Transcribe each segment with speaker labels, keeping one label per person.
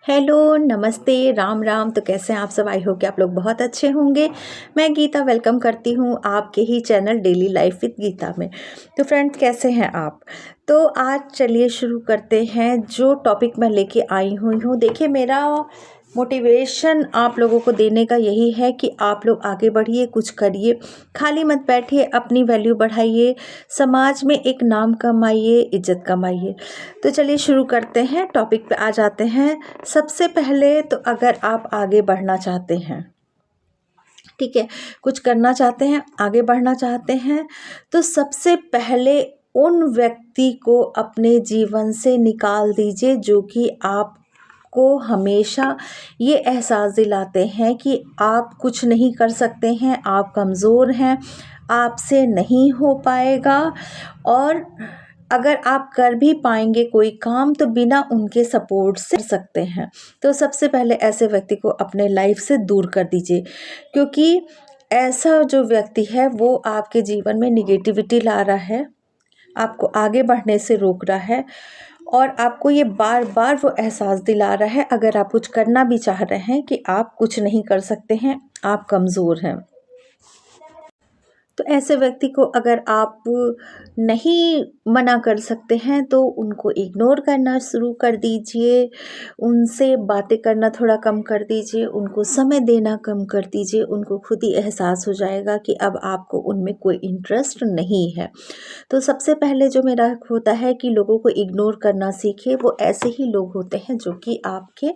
Speaker 1: Hello, नमस्ते, राम राम। तो कैसे हैं आप सब? आई होप कि आप लोग बहुत अच्छे होंगे। मैं गीता वेलकम करती हूँ आपके ही channel daily life with Geeta में। तो फ्रेंड्स, कैसे हैं आप? तो आज चलिए शुरू करते हैं। जो टॉपिक मैं लेके आई हुई हूँ, देखिए मेरा मोटिवेशन आप लोगों को देने का यही है कि आप लोग आगे बढ़िए, कुछ करिए, खाली मत बैठिए, अपनी वैल्यू बढ़ाइए, समाज में एक नाम कमाइए, इज्जत कमाइए। तो चलिए शुरू करते हैं, टॉपिक पे आ जाते हैं। सबसे पहले तो अगर आप आगे बढ़ना चाहते हैं, ठीक है, कुछ करना चाहते हैं, आगे बढ़ना चाहते हैं, तो सबसे पहले उन व्यक्ति को अपने जीवन से निकाल दीजिए जो कि आपको हमेशा ये एहसास दिलाते हैं कि आप कुछ नहीं कर सकते हैं, आप कमज़ोर हैं, आपसे नहीं हो पाएगा। और अगर आप कर भी पाएंगे कोई काम तो बिना उनके सपोर्ट से कर सकते हैं। तो सबसे पहले ऐसे व्यक्ति को अपने लाइफ से दूर कर दीजिए, क्योंकि ऐसा जो व्यक्ति है वो आपके जीवन में निगेटिविटी ला रहा है, आपको आगे बढ़ने से रोक रहा है, और आपको ये बार बार वो एहसास दिला रहा है, अगर आप कुछ करना भी चाह रहे हैं, कि आप कुछ नहीं कर सकते हैं, आप कमज़ोर हैं। तो ऐसे व्यक्ति को अगर आप नहीं मना कर सकते हैं तो उनको इग्नोर करना शुरू कर दीजिए, उनसे बातें करना थोड़ा कम कर दीजिए, उनको समय देना कम कर दीजिए। उनको खुद ही एहसास हो जाएगा कि अब आपको उनमें कोई इंटरेस्ट नहीं है। तो सबसे पहले जो मेरा होता है कि लोगों को इग्नोर करना सीखिए। वो ऐसे ही लोग होते हैं जो कि आपके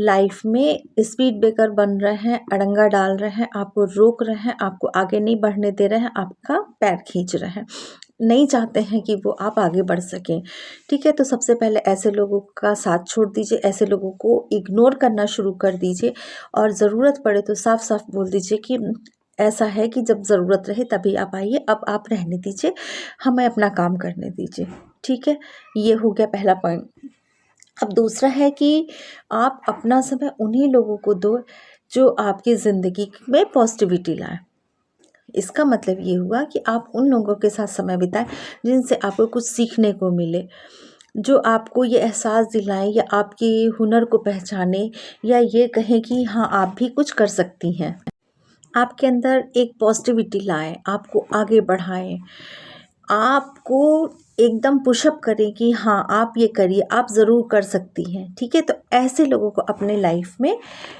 Speaker 1: लाइफ में स्पीड ब्रेकर बन रहे हैं, अड़ंगा डाल रहे हैं, आपको रोक रहे हैं, आपको आगे नहीं बढ़ने दे रहे हैं, आपका पैर खींच रहे हैं, नहीं चाहते हैं कि वो आप आगे बढ़ सकें। ठीक है, तो सबसे पहले ऐसे लोगों का साथ छोड़ दीजिए, ऐसे लोगों को इग्नोर करना शुरू कर दीजिए, और ज़रूरत पड़े तो साफ साफ बोल दीजिए कि ऐसा है कि जब ज़रूरत रहे तभी आप आइए, अब आप रहने दीजिए, हमें अपना काम करने दीजिए। ठीक है, ये हो गया पहला पॉइंट। अब दूसरा है कि आप अपना समय उन्हीं लोगों को दो जो आपकी ज़िंदगी में पॉजिटिविटी लाएं। इसका मतलब ये हुआ कि आप उन लोगों के साथ समय बिताएं जिनसे आपको कुछ सीखने को मिले, जो आपको ये एहसास दिलाएं या आपके हुनर को पहचाने, या ये कहें कि हाँ, आप भी कुछ कर सकती हैं, आपके अंदर एक पॉजिटिविटी लाएं, आपको आगे बढ़ाएं, आपको एकदम पुशअप करें कि हाँ, आप ये करिए, आप ज़रूर कर सकती हैं। ठीक है, तो ऐसे लोगों को अपने लाइफ में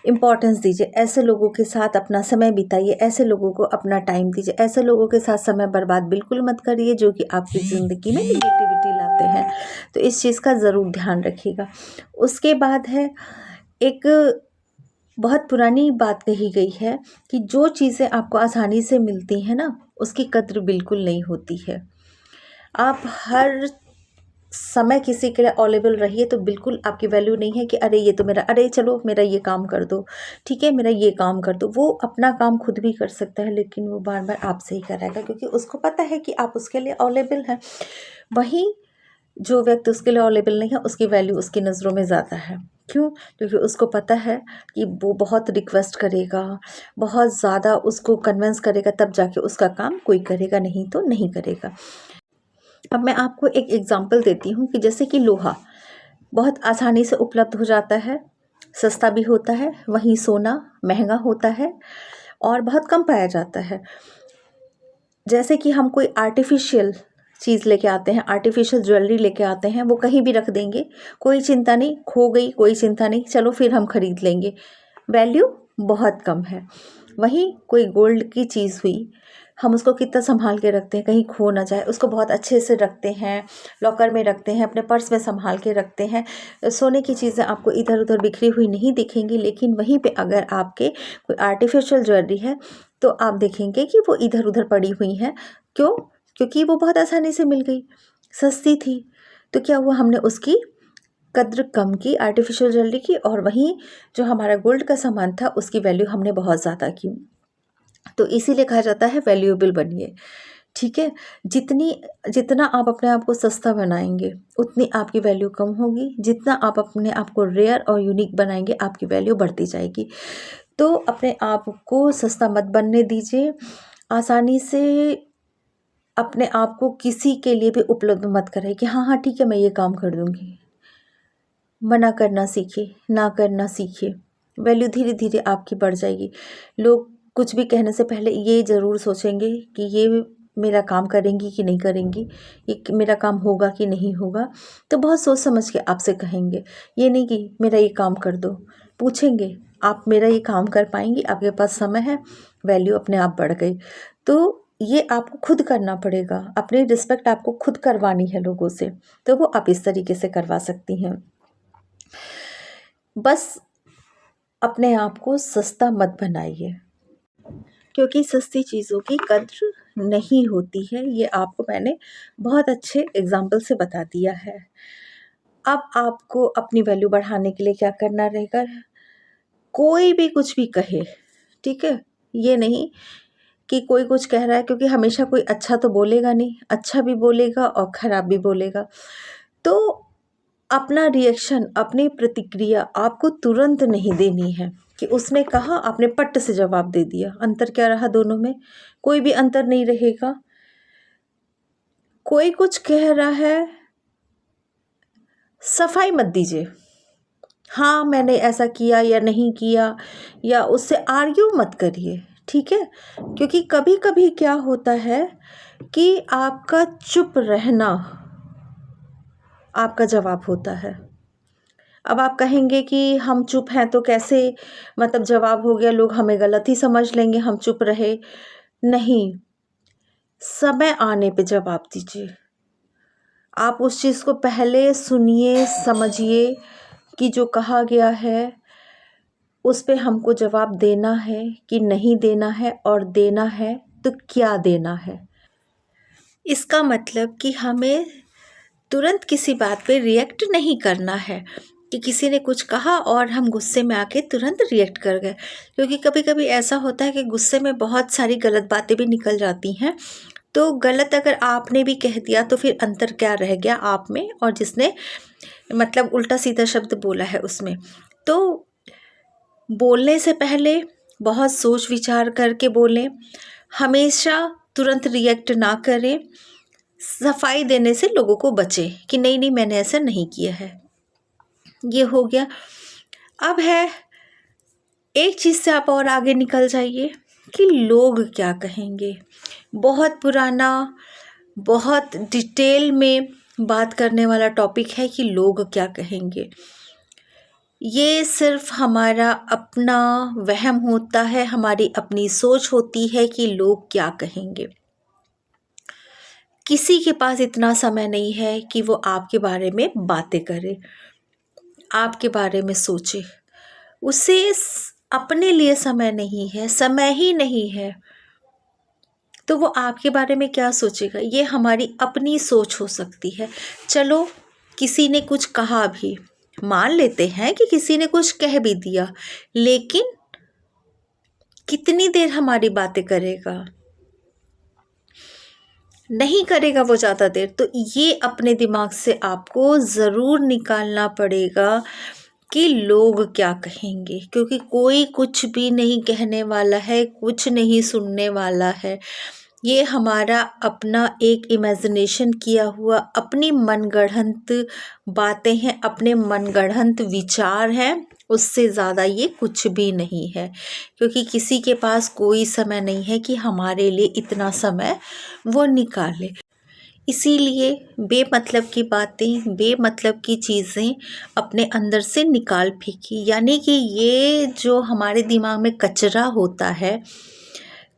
Speaker 1: इम्पोर्टेंस दीजिए, ऐसे लोगों के साथ अपना समय बिताइए, ऐसे लोगों को अपना टाइम दीजिए। ऐसे लोगों के साथ समय बर्बाद बिल्कुल मत करिए जो कि आपकी ज़िंदगी में निगेटिविटी लाते हैं। तो इस चीज़ का ज़रूर ध्यान रखिएगा। उसके बाद है, एक बहुत पुरानी बात कही गई है कि जो चीज़ें आपको आसानी से मिलती हैं ना, उसकी कद्र बिल्कुल नहीं होती है। आप हर समय किसी के लिए अवेलेबल रहिए तो बिल्कुल आपकी वैल्यू नहीं है कि अरे ये तो मेरा, अरे चलो मेरा ये काम कर दो, ठीक है, मेरा ये काम कर दो। वो अपना काम खुद भी कर सकता है, लेकिन वो बार बार आपसे ही कराएगा, क्योंकि उसको पता है कि आप उसके लिए अवेलेबल हैं। वहीं जो व्यक्ति उसके लिए अवेलेबल नहीं है, उसकी वैल्यू उसकी नज़रों में ज़्यादा है। क्यों? क्योंकि उसको पता है कि वो बहुत रिक्वेस्ट करेगा, बहुत ज़्यादा उसको कन्विंस करेगा, तब जाके उसका काम कोई करेगा, नहीं तो नहीं करेगा। अब मैं आपको एक एग्ज़ाम्पल देती हूँ कि जैसे कि लोहा बहुत आसानी से उपलब्ध हो जाता है, सस्ता भी होता है, वहीं सोना महंगा होता है और बहुत कम पाया जाता है। जैसे कि हम कोई आर्टिफिशियल चीज़ लेके आते हैं, आर्टिफिशियल ज्वेलरी लेके आते हैं, वो कहीं भी रख देंगे, कोई चिंता नहीं, खो गई कोई चिंता नहीं, चलो फिर हम खरीद लेंगे, वैल्यू बहुत कम है। वहीं कोई गोल्ड की चीज़ हुई, हम उसको कितना संभाल के रखते हैं, कहीं खो ना जाए, उसको बहुत अच्छे से रखते हैं, लॉकर में रखते हैं, अपने पर्स में संभाल के रखते हैं। सोने की चीज़ें आपको इधर उधर बिखरी हुई नहीं दिखेंगी, लेकिन वहीं पे अगर आपके कोई आर्टिफिशियल ज्वेलरी है तो आप देखेंगे कि वो इधर उधर पड़ी हुई हैं। क्यों? क्योंकि वो बहुत आसानी से मिल गई, सस्ती थी। तो क्या हुआ, हमने उसकी कद्र कम की आर्टिफिशियल ज्वेलरी की, और वहीं जो हमारा गोल्ड का सामान था उसकी वैल्यू हमने बहुत ज़्यादा की। तो इसीलिए कहा जाता है वैल्यूएबल बनिए। ठीक है, जितना आप अपने आप को सस्ता बनाएंगे उतनी आपकी वैल्यू कम होगी, जितना आप अपने आप को रेयर और यूनिक बनाएंगे आपकी वैल्यू बढ़ती जाएगी। तो अपने आप को सस्ता मत बनने दीजिए, आसानी से अपने आप को किसी के लिए भी उपलब्ध मत करें कि हाँ हाँ ठीक है मैं ये काम कर दूंगी। मना करना सीखिए, ना करना सीखिए। वैल्यू धीरे धीरे आपकी बढ़ जाएगी। लोग कुछ भी कहने से पहले ये ज़रूर सोचेंगे कि ये मेरा काम करेंगी कि नहीं करेंगी, ये मेरा काम होगा कि नहीं होगा। तो बहुत सोच समझ के आपसे कहेंगे, ये नहीं कि मेरा ये काम कर दो। पूछेंगे, आप मेरा ये काम कर पाएंगी, आपके पास समय है? वैल्यू अपने आप बढ़ गई। तो ये आपको खुद करना पड़ेगा, अपनी रिस्पेक्ट आपको खुद करवानी है लोगों से। तो वो आप इस तरीके से करवा सकती हैं। बस अपने आप को सस्ता मत बनाइए, क्योंकि सस्ती चीज़ों की कद्र नहीं होती है। ये आपको मैंने बहुत अच्छे एग्जाम्पल से बता दिया है। अब आपको अपनी वैल्यू बढ़ाने के लिए क्या करना रहेगा? कोई भी कुछ भी कहे, ठीक है, ये नहीं कि कोई कुछ कह रहा है, क्योंकि हमेशा कोई अच्छा तो बोलेगा नहीं, अच्छा भी बोलेगा और ख़राब भी बोलेगा। तो अपना रिएक्शन, अपनी प्रतिक्रिया आपको तुरंत नहीं देनी है कि उसने कहा आपने पट्ट से जवाब दे दिया। अंतर क्या रहा दोनों में? कोई भी अंतर नहीं रहेगा। कोई कुछ कह रहा है, सफाई मत दीजिए। हाँ मैंने ऐसा किया या नहीं किया, या उससे आर्ग्यू मत करिए, ठीक है? क्योंकि कभी कभी क्या होता है कि आपका चुप रहना आपका जवाब होता है। अब आप कहेंगे कि हम चुप हैं तो कैसे, मतलब जवाब हो गया, लोग हमें गलत ही समझ लेंगे हम चुप रहे। नहीं, समय आने पे जवाब दीजिए। आप उस चीज़ को पहले सुनिए, समझिए कि जो कहा गया है उस पे हमको जवाब देना है कि नहीं देना है, और देना है तो क्या देना है। इसका मतलब कि हमें तुरंत किसी बात पे रिएक्ट नहीं करना है कि किसी ने कुछ कहा और हम गुस्से में आके तुरंत रिएक्ट कर गए। क्योंकि कभी कभी ऐसा होता है कि गुस्से में बहुत सारी गलत बातें भी निकल जाती हैं। तो गलत अगर आपने भी कह दिया तो फिर अंतर क्या रह गया आप में और जिसने मतलब उल्टा सीधा शब्द बोला है उसमें। तो बोलने से पहले बहुत सोच विचार करके बोलें। हमेशा तुरंत रिएक्ट ना करें। सफाई देने से लोगों को बचें कि नहीं नहीं मैंने ऐसा नहीं किया है। ये हो गया। अब है एक चीज़ से आप और आगे निकल जाइए कि लोग क्या कहेंगे। बहुत पुराना, बहुत डिटेल में बात करने वाला टॉपिक है कि लोग क्या कहेंगे। ये सिर्फ हमारा अपना वहम होता है, हमारी अपनी सोच होती है कि लोग क्या कहेंगे। किसी के पास इतना समय नहीं है कि वो आपके बारे में बातें करे, आपके बारे में सोचे। उसे अपने लिए समय नहीं है, समय ही नहीं है, तो वो आपके बारे में क्या सोचेगा। ये हमारी अपनी सोच हो सकती है। चलो किसी ने कुछ कहा भी, मान लेते हैं कि किसी ने कुछ कह भी दिया, लेकिन कितनी देर हमारी बातें करेगा? नहीं करेगा वो ज़्यादा देर। तो ये अपने दिमाग से आपको ज़रूर निकालना पड़ेगा कि लोग क्या कहेंगे, क्योंकि कोई कुछ भी नहीं कहने वाला है, कुछ नहीं सुनने वाला है। ये हमारा अपना एक इमेजिनेशन किया हुआ, अपनी मनगढ़ंत बातें हैं, अपने मनगढ़ंत विचार हैं। उससे ज़्यादा ये कुछ भी नहीं है, क्योंकि किसी के पास कोई समय नहीं है कि हमारे लिए इतना समय वो निकाले। इसीलिए बेमतलब की बातें, बेमतलब की चीज़ें अपने अंदर से निकाल फेंकी। यानी कि ये जो हमारे दिमाग में कचरा होता है,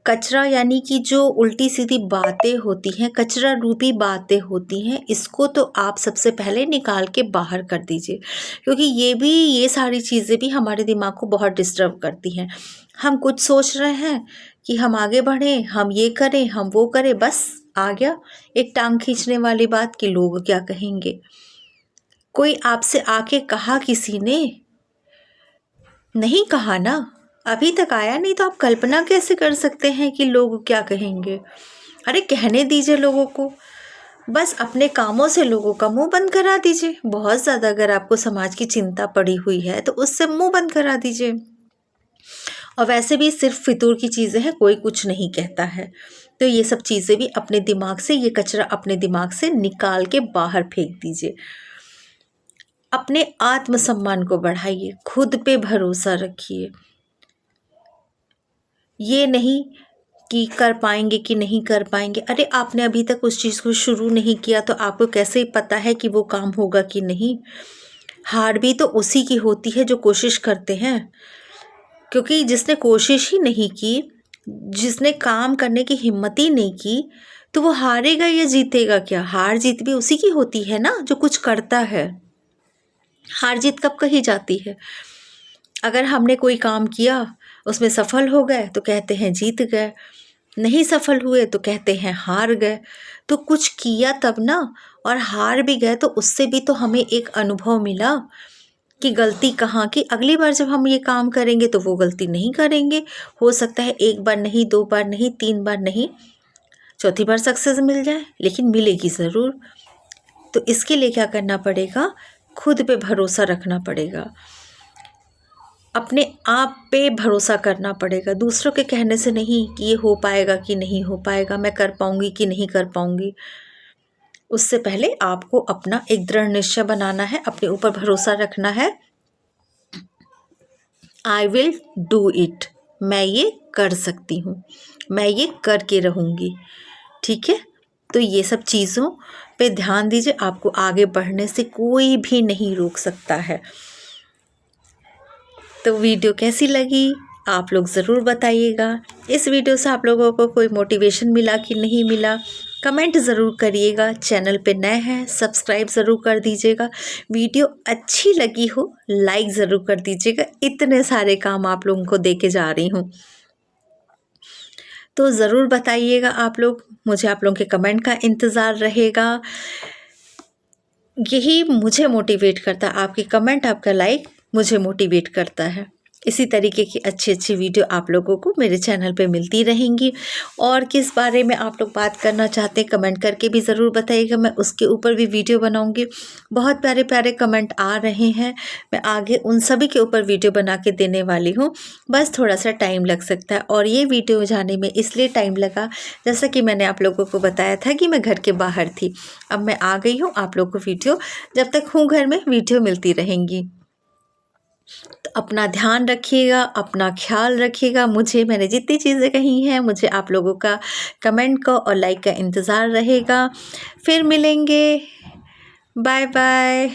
Speaker 1: कचरा यानी कि जो उल्टी सीधी बातें होती हैं, कचरा रूपी बातें होती हैं, इसको तो आप सबसे पहले निकाल के बाहर कर दीजिए। क्योंकि ये सारी चीज़ें भी हमारे दिमाग को बहुत डिस्टर्ब करती हैं। हम कुछ सोच रहे हैं कि हम आगे बढ़ें, हम ये करें, हम वो करें, बस आ गया एक टांग खींचने वाली बात कि लोग क्या कहेंगे। कोई आपसे आके कहा किसी ने? नहीं कहा ना, अभी तक आया नहीं, तो आप कल्पना कैसे कर सकते हैं कि लोग क्या कहेंगे। अरे कहने दीजिए लोगों को, बस अपने कामों से लोगों का मुंह बंद करा दीजिए। बहुत ज़्यादा अगर आपको समाज की चिंता पड़ी हुई है तो उससे मुंह बंद करा दीजिए। और वैसे भी सिर्फ फितूर की चीज़ें हैं, कोई कुछ नहीं कहता है। तो ये सब चीज़ें भी अपने दिमाग से, ये कचरा अपने दिमाग से निकाल के बाहर फेंक दीजिए। अपने आत्मसम्मान को बढ़ाइए, खुद पे भरोसा रखिए। ये नहीं कि कर पाएंगे कि नहीं कर पाएंगे। अरे आपने अभी तक उस चीज़ को शुरू नहीं किया तो आपको कैसे पता है कि वो काम होगा कि नहीं। हार भी तो उसी की होती है जो कोशिश करते हैं, क्योंकि जिसने कोशिश ही नहीं की, जिसने काम करने की हिम्मत ही नहीं की, तो वो हारेगा या जीतेगा क्या। हार जीत भी उसी की होती है ना जो कुछ करता है। हार जीत कब कही जाती है। अगर हमने कोई काम किया, उसमें सफल हो गए तो कहते हैं जीत गए, नहीं सफल हुए तो कहते हैं हार गए। तो कुछ किया तब ना, और हार भी गए तो उससे भी तो हमें एक अनुभव मिला कि गलती कहाँ की। अगली बार जब हम ये काम करेंगे तो वो गलती नहीं करेंगे। हो सकता है एक बार नहीं, दो बार नहीं, तीन बार नहीं, चौथी बार सक्सेस मिल जाए, लेकिन मिलेगी ज़रूर। तो इसके लिए क्या करना पड़ेगा, खुद पे भरोसा रखना पड़ेगा, अपने आप पे भरोसा करना पड़ेगा। दूसरों के कहने से नहीं कि ये हो पाएगा कि नहीं हो पाएगा, मैं कर पाऊंगी कि नहीं कर पाऊंगी। उससे पहले आपको अपना एक दृढ़ निश्चय बनाना है, अपने ऊपर भरोसा रखना है। आई विल डू इट, मैं ये कर सकती हूँ, मैं ये करके रहूँगी। ठीक है, तो ये सब चीज़ों पे ध्यान दीजिए। आपको आगे बढ़ने से कोई भी नहीं रोक सकता है। तो वीडियो कैसी लगी आप लोग ज़रूर बताइएगा। इस वीडियो से आप लोगों को कोई मोटिवेशन मिला कि नहीं मिला, कमेंट ज़रूर करिएगा। चैनल पे नए हैं सब्सक्राइब ज़रूर कर दीजिएगा। वीडियो अच्छी लगी हो लाइक ज़रूर कर दीजिएगा। इतने सारे काम आप लोगों को दे के जा रही हूँ, तो ज़रूर बताइएगा आप लोग। मुझे आप लोगों के कमेंट का इंतज़ार रहेगा। यही मुझे मोटिवेट करता है, आपके कमेंट, आपका लाइक मुझे मोटिवेट करता है। इसी तरीके की अच्छी अच्छी वीडियो आप लोगों को मेरे चैनल पे मिलती रहेंगी। और किस बारे में आप लोग बात करना चाहते हैं कमेंट करके भी ज़रूर बताइएगा, मैं उसके ऊपर भी वीडियो बनाऊंगी। बहुत प्यारे प्यारे कमेंट आ रहे हैं, मैं आगे उन सभी के ऊपर वीडियो बना के देने वाली हूँ। बस थोड़ा सा टाइम लग सकता है, और ये वीडियो जाने में इसलिए टाइम लगा, जैसा कि मैंने आप लोगों को बताया था कि मैं घर के बाहर थी। अब मैं आ गई हूँ, आप लोग को वीडियो जब तक हूँ घर में वीडियो मिलती रहेंगी। तो अपना ध्यान रखिएगा, अपना ख्याल रखिएगा। मैंने जितनी चीज़ें कही हैं, मुझे आप लोगों का कमेंट का और लाइक का इंतज़ार रहेगा। फिर मिलेंगे, बाय बाय।